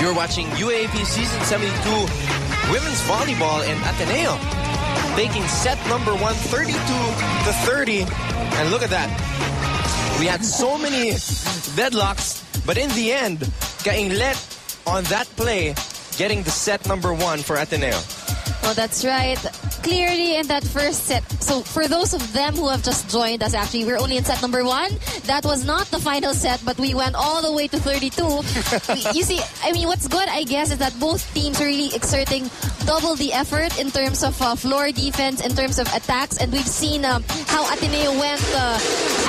You're watching UAAP Season 72 Women's Volleyball, and Ateneo taking set number 1, 32-30. And look at that. We had so many deadlocks, but in the end, Kainglet on that play getting the set number 1 for Ateneo. Oh, that's right. Clearly in that first set. So for those of them who have just joined us, actually, we're only in set number 1. That was not the final set, but we went all the way to 32. You see, I mean, what's good, I guess, is that both teams are really exerting double the effort in terms of floor defense, in terms of attacks. And we've seen how Ateneo went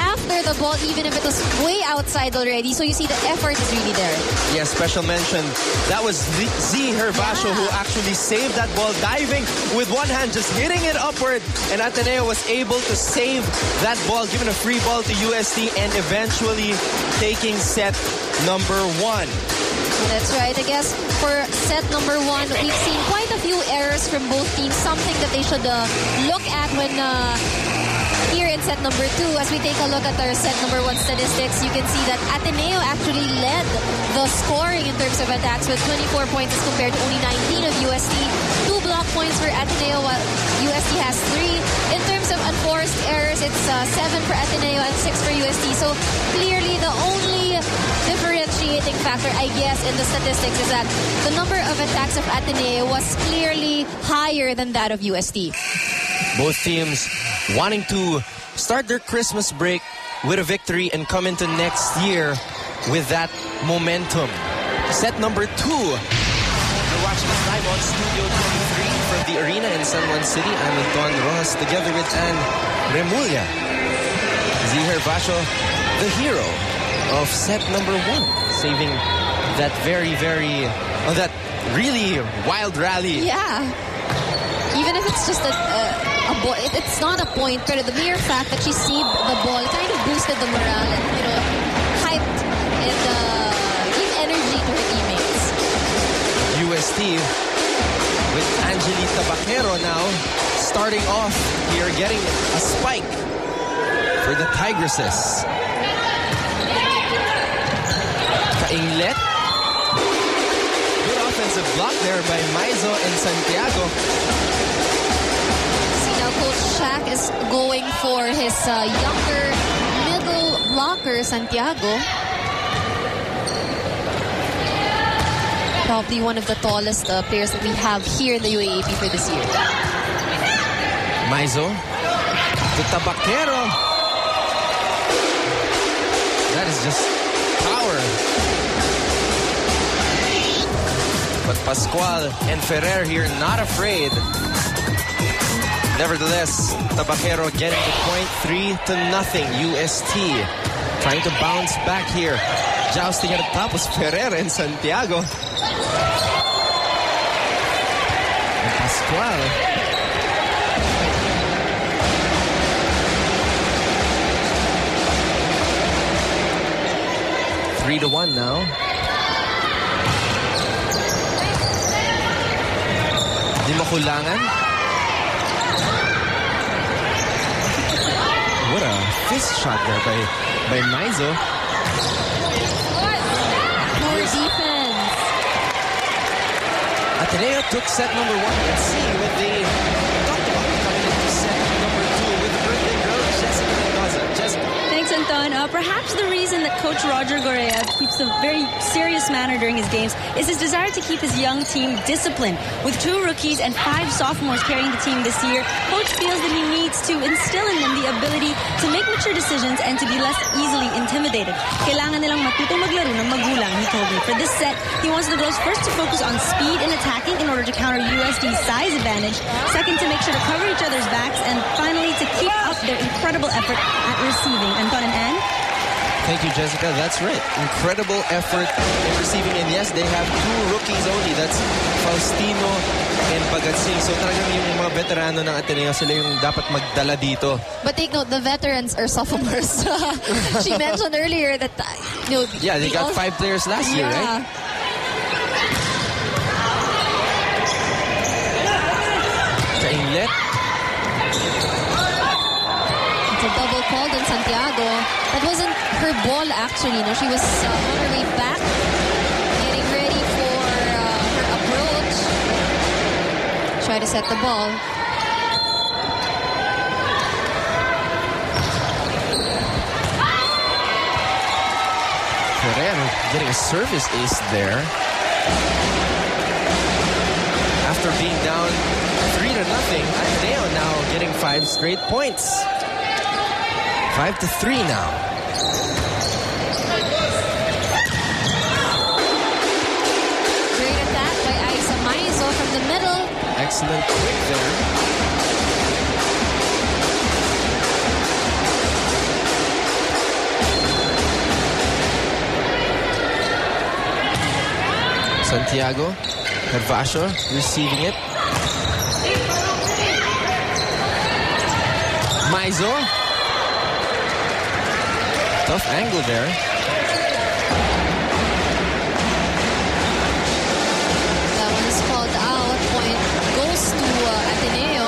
after the ball, even if it was way outside already. So you see the effort is really there. Yeah, special mention. That was Z Herbacio who actually saved that ball, diving with one hand, just hitting it upward. And Ateneo was able to save that ball, giving a free ball to UST and eventually taking set number 1. That's right. I guess for set number 1, we've seen quite a few errors from both teams. Something that they should look at when here in set number 2. As we take a look at our set number 1 statistics, you can see that Ateneo actually led the scoring in terms of attacks with 24 points as compared to only 19 of UST. 2 block points for Ateneo while UST has 3. In terms of unforced errors, it's 7 for Ateneo and 6 for UST. So clearly the only differentiating factor, I guess, in the statistics is that the number of attacks of Ateneo was clearly higher than that of UST. Both teams wanting to start their Christmas break with a victory and come into next year with that momentum. Set number 2. You're watching us live on Studio 23 from the arena in San Juan City. I'm Anton Rojas together with Anne Remulla. Z Herbacio, the hero of set number 1, saving that that really wild rally. Yeah. Even if it's just a ball, it's not a point, but the mere fact that she saved the ball kind of boosted the morale and, you know, hyped and gave energy to her teammates. UST with Angelita Baquero now starting off here, getting a spike for the Tigresses. Kainglet. Good offensive block there by Maizo and Santiago. Coach Shaq is going for his younger middle blocker, Santiago. Probably one of the tallest players that we have here in the UAAP for this year. Maizo to Tabaquero. That is just power. But Pascual and Ferrer here not afraid. Nevertheless, Tabaquero getting the point, 3-0 UST. Trying to bounce back here. Jousting at the top was Ferrer and Santiago. And Pascual. 3-1 now. Di makulangan. What a fist shot there by Maizo. More defense. Ateneo took set number 1. Let's see what they talked about coming into set number 2 with the birthday girl, Jessica Mendoza. Jessica. Thanks, Anton. Perhaps the reason that Coach Roger Gorea keeps a very serious manner during his games is his desire to keep his young team disciplined. With 2 rookies and 5 sophomores carrying the team this year, Coach feels that he needs to instill in them the ability to make mature decisions and to be less easily intimidated. Kailangan nilang matutong maglaro ng magulang, he told me. For this set, he wants the girls first to focus on speed and attacking in order to counter USD's size advantage, second to make sure to cover each other's backs, and finally to keep up their incredible effort at receiving. Anton and Anne? Thank you, Jessica. That's right. Incredible effort in receiving. And yes, they have 2 rookies only. That's Faustino and Bagatsing. So talagang yung mga veterano ng Ateneo, sila yung dapat magdala dito. But take note, the veterans are sophomores. She mentioned earlier that, you know... Yeah, they got 5 players last year, right? Kainglet. It's a double called on Santiago. That wasn't her ball, actually. No, she was on her way back, getting ready for try to set the ball. Ferrer getting a service ace there. After being down 3-0, Ateneo now getting 5 straight points. 5-3 now. Great attack by Aiza Maizo from the middle. Excellent quick there. Santiago Hervasio receiving it. Maizo. Tough angle there. That one is called out. Point goes to Ateneo.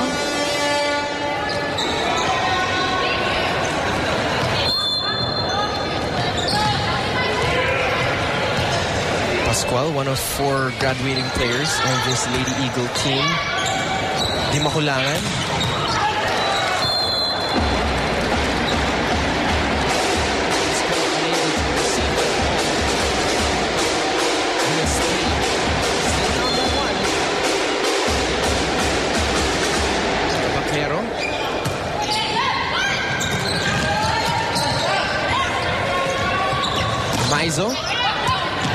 Pascual, one of 4 graduating players of this Lady Eagle team. Di makulangan. Maizo,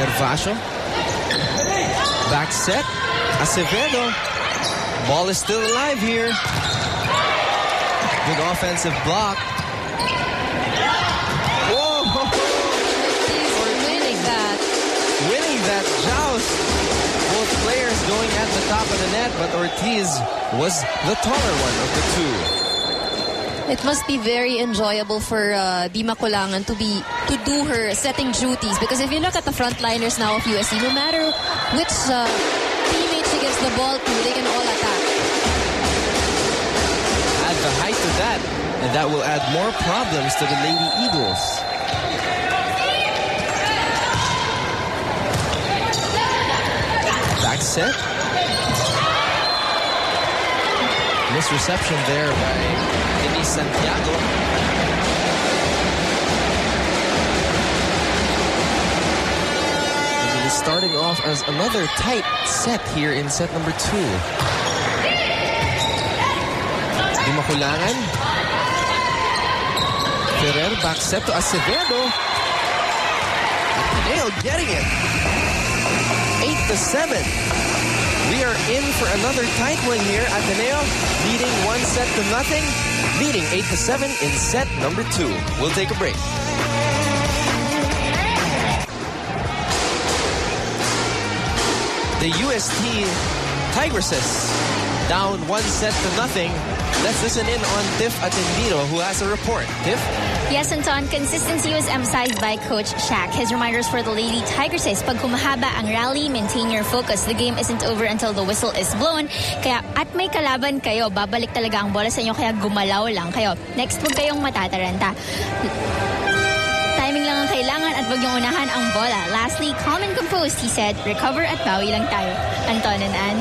Hervasio, back set, Acevedo, ball is still alive here. Good offensive block. Whoa! He's winning that. Winning that joust. Both players going at the top of the net, but Ortiz was the taller one of the two. It must be very enjoyable for Di Makulangan to do her setting duties, because if you look at the frontliners now of USC, no matter which teammate she gives the ball to, they can all attack. Add the height to that, and that will add more problems to the Lady Eagles. Back set. Misreception there by Denise Santiago. And it is starting off as another tight set here in set number 2. Di makulangan. Ferrer back set to Acevedo. Ateneo getting it. 8-7. We are in for another tight one here. Ateneo leading 1-0, leading 8-7 in set number 2. We'll take a break. The UST Tigresses down 1-0. Let's listen in on Tiff Atendido, who has a report. Tiff? Yes, Anton, consistency was emphasized by Coach Shaq. His reminders for the Lady Tigresses: pag humahaba ang rally, maintain your focus. The game isn't over until the whistle is blown. Kaya at may kalaban kayo, babalik talaga ang bola sa inyo, kaya gumalaw lang kayo. Next, huwag kayong matataranta. Timing lang ang kailangan at wag niyong unahan ang bola. Lastly, calm and composed, he said. Recover at bawi lang tayo. Anton and Ann.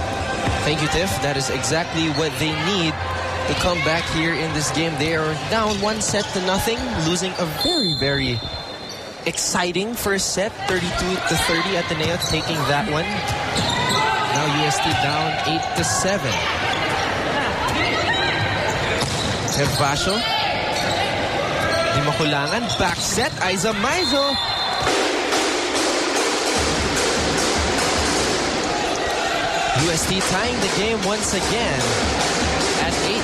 Thank you, Tiff. That is exactly what they need to come back here in this game. They are down 1-0, losing a very, very exciting first set, 32-30. Ateneo taking that one. Now UST down 8-7. Hervasio. Di makulangan. Back set. Aiza Maizo. UST tying the game once again at 8.